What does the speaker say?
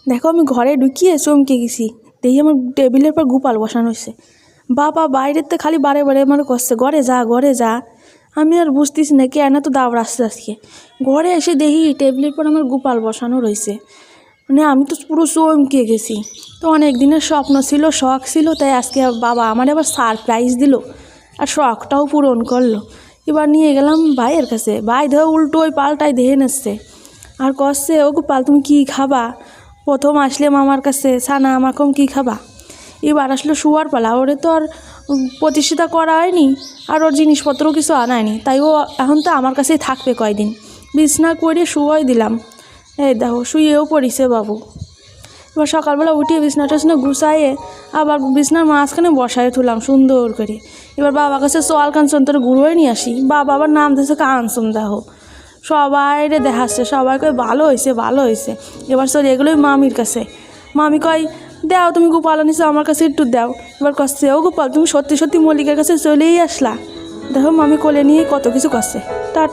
দেখো আমি ঘরে ঢুকিয়ে চমকে গেছি, দেখি আমার টেবিলের পর গোপাল বসানো হয়েছে। বাবা বাইরের তো খালি বারে বারে আমার করছে ঘরে যা ঘরে যা। আমি আর বুঝতেছি না কেন তো দাওড় আসছে আজকে। ঘরে এসে দেখি টেবিলের পর আমার গোপাল বসানো রয়েছে। মানে আমি তো পুরো চমকে গেছি। তো অনেক দিনের স্বপ্ন ছিল, শখ ছিল, তাই আজকে বাবা আমার আবার সারপ্রাইজ দিল আর শখটাও পূরণ করলো। এবার নিয়ে গেলাম ভাইয়ের কাছে, ভাই ধর উল্টো ওই পাল্টাই দেখে নিচ্ছে আর কষছে, ও গোপাল তুমি কী খাবা? প্রথম আসলে মামার কাছে ছানা মাখন কী খাবা? এবার আসলে শুয়ার পালা, ওরে তো আর প্রতিষ্ঠিতা করা হয়নি আর ওর জিনিসপত্রও কিছু আনায়নি, তাই ও এখন তো আমার কাছেই থাকবে কয়দিন। বিছনা করে শুয়াই দিলাম, এই দেখো শুয়েও পড়িছে বাবু। এবার সকালবেলা উঠিয়ে বিছনা টিছনা গুছাইয়ে আবার বিছনার মাঝখানে বসায় তুললাম সুন্দর করে। এবার বাবার কাছে চল কাঞ্চন তোর গুঁড়োয় নিয়ে আসি। বাবা আবার নাম দিয়েছে কাঞ্চন, দেখো সবাই রে দেখাচ্ছে, সবাই কয় ভালো হয়েছে ভালো হয়েছে। এবার চল এগুলোই মামির কাছে, মামি কয় দাও তুমি গোপাল আনিস আমার কাছে একটু দাও। এবার কচ্ছে ও গোপাল তুমি সত্যি সত্যি মল্লিকের কাছে চলেই আসলা। দেখো মামি কোলে নিয়ে কত কিছু করছে।